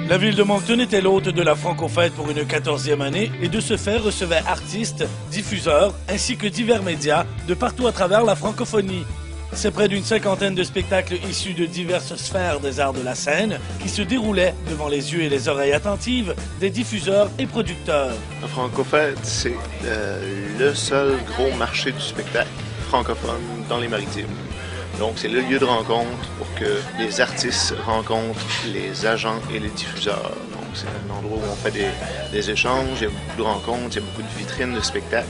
La ville de Moncton était l'hôte de la Francofête pour une 14e année et de ce fait recevait artistes, diffuseurs ainsi que divers médias de partout à travers la francophonie. C'est près d'une cinquantaine de spectacles issus de diverses sphères des arts de la scène qui se déroulaient devant les yeux et les oreilles attentives des diffuseurs et producteurs. La Francofête, c'est le seul gros marché du spectacle francophone dans les Maritimes. Donc, c'est le lieu de rencontre pour que les artistes rencontrent les agents et les diffuseurs. Donc, c'est un endroit où on fait des échanges, il y a beaucoup de rencontres, il y a beaucoup de vitrines de spectacles.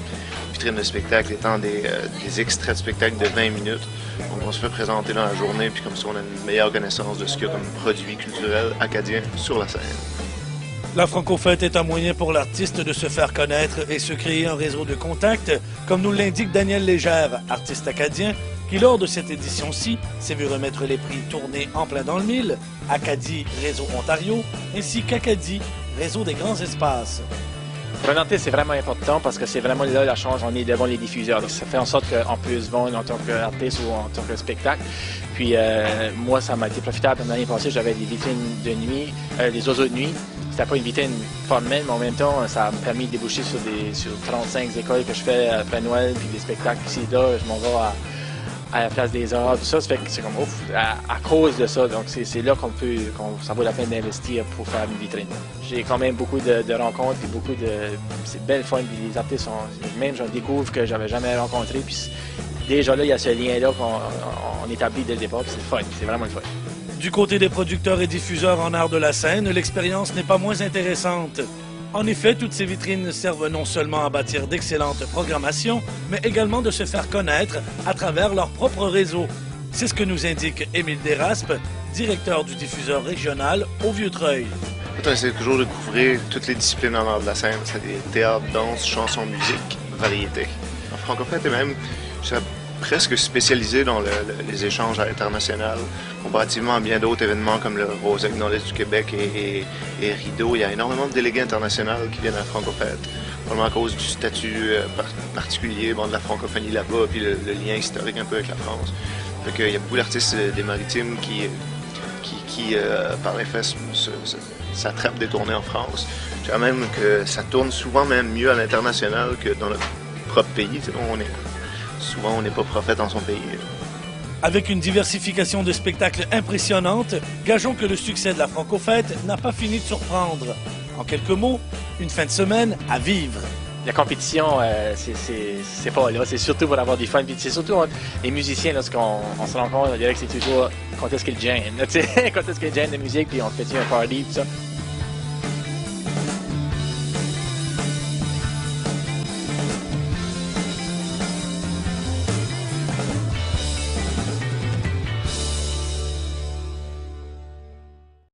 Vitrines de spectacles étant des extraits de spectacles de 20 minutes. Donc, on se fait présenter dans la journée, puis comme ça, on a une meilleure connaissance de ce qu'il y a comme produit culturel acadien sur la scène. La Francofête est un moyen pour l'artiste de se faire connaître et se créer un réseau de contacts, comme nous l'indique Daniel Légère, artiste acadien, qui, lors de cette édition-ci, s'est vu remettre les prix Tournée en plein dans le mille, Acadie Réseau Ontario, ainsi qu'Acadie Réseau des grands espaces. Présenter, c'est vraiment important parce que c'est vraiment là la chance, on est devant les diffuseurs. Donc, ça fait en sorte qu'on peut se vendre en tant qu'artiste ou en tant que spectacle. Puis moi, ça m'a été profitable. L'année passée, j'avais des vitrines de nuit, des oiseaux de nuit. C'était pas une vitrine formelle, mais en même temps, ça m'a permis de déboucher sur 35 écoles que je fais après Noël, puis des spectacles ici et là. Je m'en vais à la Place des Arts, tout ça, ça fait que c'est comme ouf, à cause de ça. Donc c'est là ça vaut la peine d'investir pour faire une vitrine. J'ai quand même beaucoup de rencontres, puis c'est belle fun, puis les artistes même j'en découvre que j'avais jamais rencontré, puis déjà là, il y a ce lien-là qu'on établit dès le départ, puis c'est fun, c'est vraiment le fun. Du côté des producteurs et diffuseurs en art de la scène, l'expérience n'est pas moins intéressante. En effet, toutes ces vitrines servent non seulement à bâtir d'excellentes programmations, mais également de se faire connaître à travers leur propre réseau. C'est ce que nous indique Émile Desraspes, directeur du diffuseur régional au Vieux-Treuil. On essaie toujours de couvrir toutes les disciplines en art de la scène, c'est-à-dire théâtre, danse, chanson, musique, variété. La Francofête est même presque spécialisé dans les échanges à l'international, comparativement à bien d'autres événements comme le Roseau dans l'Est du Québec et Rideau. Il y a énormément de délégués internationaux qui viennent à la Francofête, probablement à cause du statut particulier de la francophonie là-bas, puis le lien historique un peu avec la France. Fait qu'il y a beaucoup d'artistes des Maritimes qui par les faits, s'attrapent des tournées en France. Je dirais même que ça tourne souvent même mieux à l'international que dans notre propre pays. Souvent, on n'est pas prophète dans son pays. Avec une diversification de spectacles impressionnante, gageons que le succès de la Francofête n'a pas fini de surprendre. En quelques mots, une fin de semaine à vivre. La compétition, c'est pas là, c'est surtout pour avoir du fun. Puis c'est surtout les musiciens, lorsqu'on se rencontre, on dirait que c'est toujours quand est-ce qu'ils gênent. Quand est-ce qu'ils gênent de musique, puis on fait un party, tout ça.